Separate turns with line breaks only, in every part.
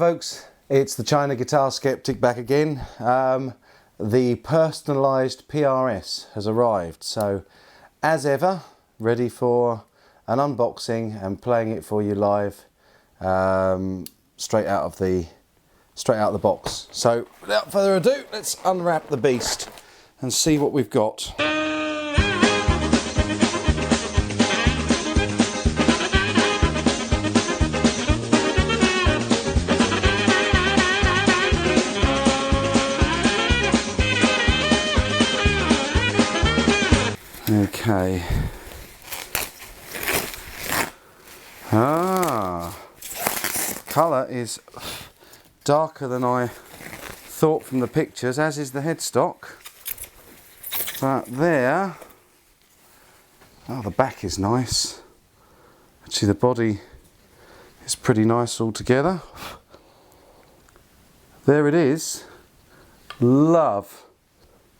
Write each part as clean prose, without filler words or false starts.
Hello folks, it's the China Guitar Skeptic back again. The personalised PRS has arrived, so as ever, ready for an unboxing and playing it for you live, straight out of the box. So without further ado, let's unwrap the beast and see what we've got. Okay. Colour is darker than I thought from the pictures, as is the headstock. But there, oh, the back is nice. Actually, the body is pretty nice altogether. There it is. Love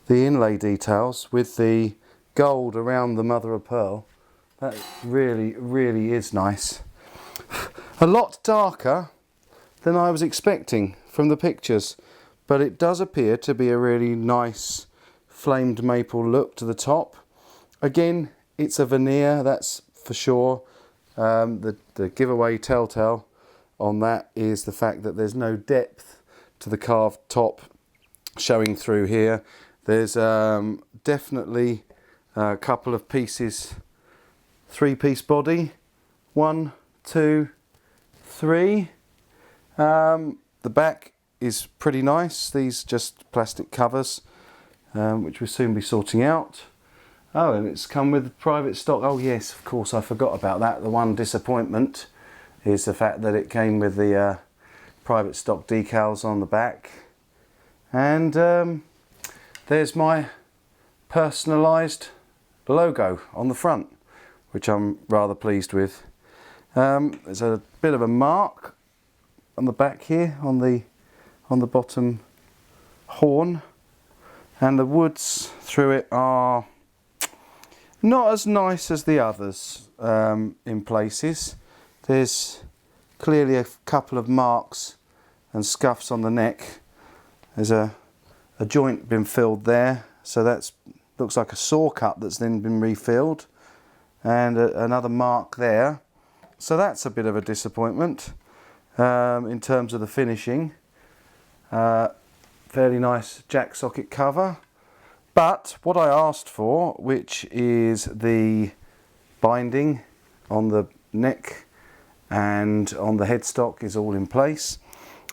the inlay details with the gold around the mother of pearl. That really is nice. A lot darker than I was expecting from the pictures, but it does appear to be a really nice flamed maple look to the top. Again, it's a veneer, that's for sure. The giveaway telltale on that is the fact that there's no depth to the carved top showing through here. There's definitely a couple of pieces, three-piece body, 1, 2, 3. The back is pretty nice. These just plastic covers, which we'll soon be sorting out. Oh, and it's come with private stock. Oh yes, of course, I forgot about that. The one disappointment is the fact that it came with the private stock decals on the back. And there's my personalised logo on the front, which I'm rather pleased with. There's a bit of a mark on the back here on the bottom horn, and the woods through it are not as nice as the others in places. There's clearly a couple of marks and scuffs on the neck. There's a joint been filled there, so that's looks like a saw cut that's then been refilled, and another mark there. So that's a bit of a disappointment in terms of the finishing. Fairly nice jack socket cover, but what I asked for, which is the binding on the neck and on the headstock, is all in place,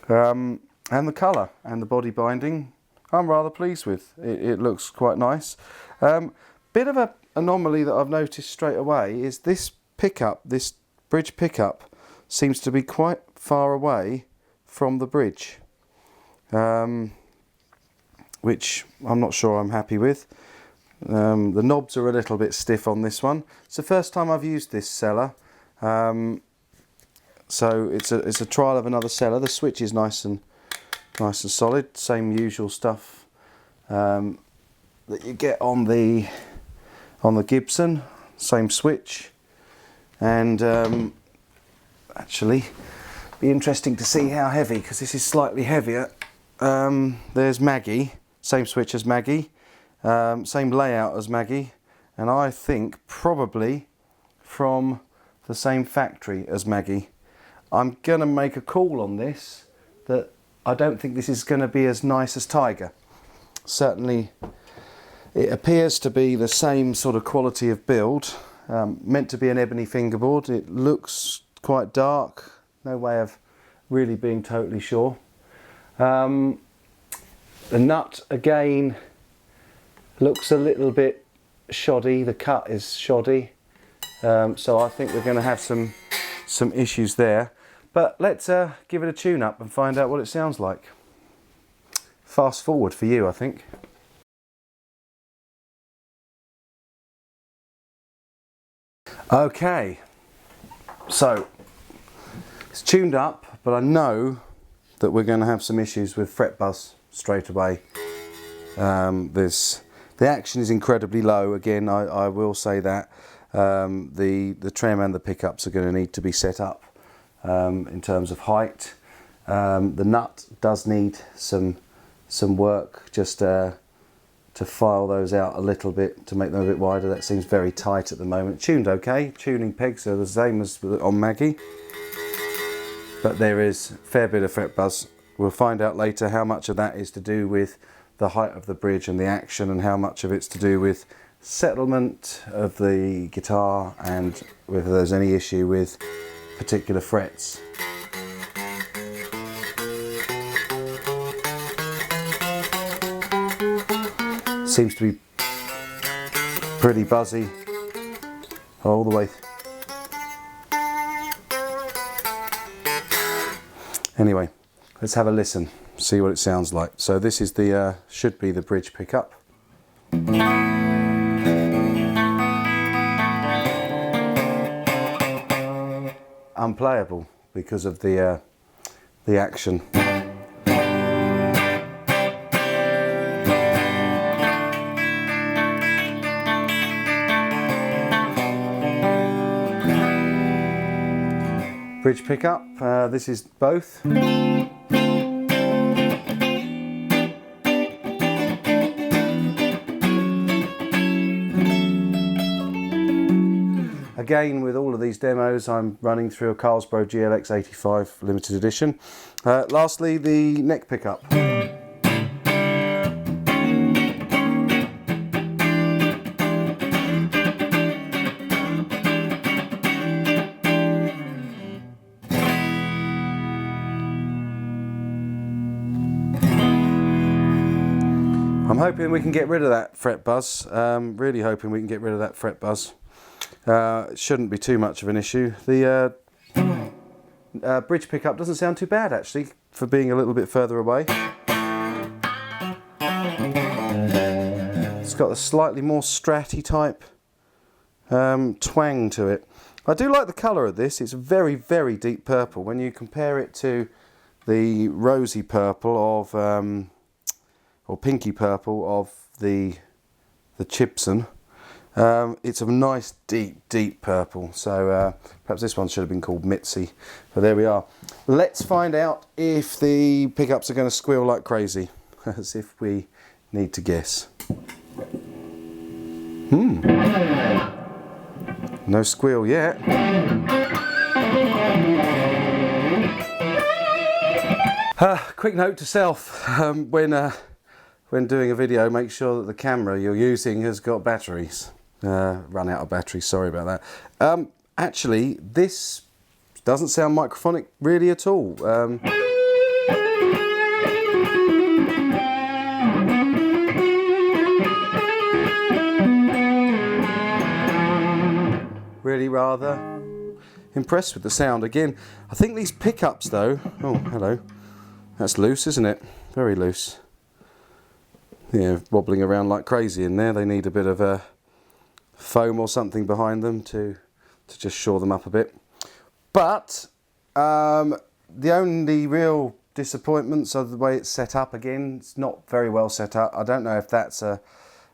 and the colour and the body binding I'm rather pleased with. It looks quite nice. Bit of an anomaly that I've noticed straight away is this pickup, this bridge pickup, seems to be quite far away from the bridge, which I'm not sure I'm happy with. The knobs are a little bit stiff on this one. It's the first time I've used this seller, so it's a trial of another seller. The switch is nice and solid, same usual stuff that you get on the Gibson, same switch. And actually be interesting to see how heavy, because this is slightly heavier. There's Maggie, same switch as Maggie, same layout as Maggie, and I think probably from the same factory as Maggie. I'm gonna make a call on this that I don't think this is going to be as nice as Tiger. Certainly it appears to be the same sort of quality of build, meant to be an ebony fingerboard. It looks quite dark, no way of really being totally sure. The nut again looks a little bit shoddy, the cut is shoddy, so I think we're going to have some issues there. But let's give it a tune up and find out what it sounds like. Fast forward for you, I think. Okay, so it's tuned up, but I know that we're going to have some issues with fret buzz straight away. The action is incredibly low. Again, I will say that. The trem and the pickups are going to need to be set up in terms of height. The nut does need some work, just to file those out a little bit to make them a bit wider. That seems very tight at the moment. Tuned okay, tuning pegs are the same as on Maggie, but there is a fair bit of fret buzz. We'll find out later how much of that is to do with the height of the bridge and the action, and how much of it's to do with settlement of the guitar, and whether there's any issue with particular frets. Seems to be pretty buzzy all the way. Anyway, let's have a listen, see what it sounds like. So this is the should be the bridge pickup. Unplayable because of the action. Bridge pickup, this is both. Again, with all of these demos, I'm running through a Carlsbro GLX 85 limited edition. Lastly, the neck pickup. I'm hoping we can get rid of that fret buzz. Really hoping we can get rid of that fret buzz. It shouldn't be too much of an issue. The bridge pickup doesn't sound too bad actually for being a little bit further away. It's got a slightly more stratty type twang to it. I do like the colour of this. It's a very, very deep purple. When you compare it to the rosy purple of or pinky purple of the Chibson, it's a nice deep purple. So perhaps this one should have been called Mitzi, but there we are. Let's find out if the pickups are going to squeal like crazy, as if we need to guess. No squeal yet. Quick note to self, when doing a video, make sure that the camera you're using has got batteries. Run out of batteries, sorry about that. Actually, this doesn't sound microphonic really at all. Really rather impressed with the sound. Again, I think these pickups though, oh hello, that's loose, isn't it? Very loose. Yeah, wobbling around like crazy in there. They need a bit of a foam or something behind them to just shore them up a bit. But the only real disappointments are the way it's set up. Again, it's not very well set up. I don't know if that's a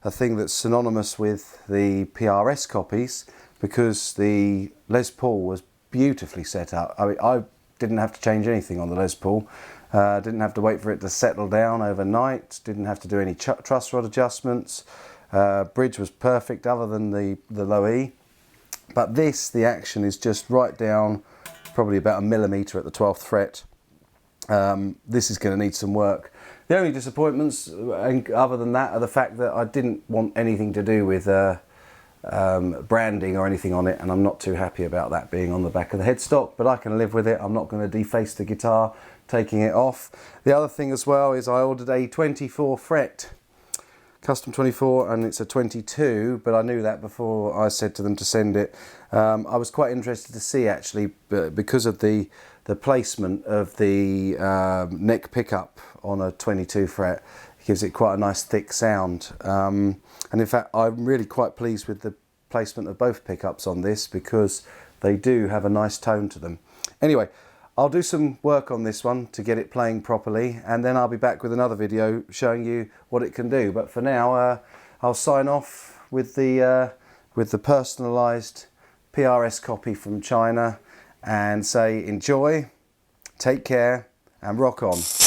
thing that's synonymous with the PRS copies, because the Les Paul was beautifully set up. I mean, I didn't have to change anything on the Les Paul. Didn't have to wait for it to settle down overnight. Didn't have to do any truss rod adjustments. Bridge was perfect other than the low E. But this, the action is just right down, probably about 1 millimetre at the 12th fret. This is going to need some work. The only disappointments, other than that, are the fact that I didn't want anything to do with branding or anything on it, and I'm not too happy about that being on the back of the headstock, but I can live with it. I'm not going to deface the guitar taking it off. The other thing as well is I ordered a 24 fret, custom 24, and it's a 22, but I knew that before I said to them to send it. I was quite interested to see actually, because of the placement of the neck pickup on a 22 fret, it gives it quite a nice thick sound. And in fact, I'm really quite pleased with the placement of both pickups on this, because they do have a nice tone to them. Anyway, I'll do some work on this one to get it playing properly, and then I'll be back with another video showing you what it can do. But for now, I'll sign off with the personalised PRS copy from China and say enjoy, take care, and rock on.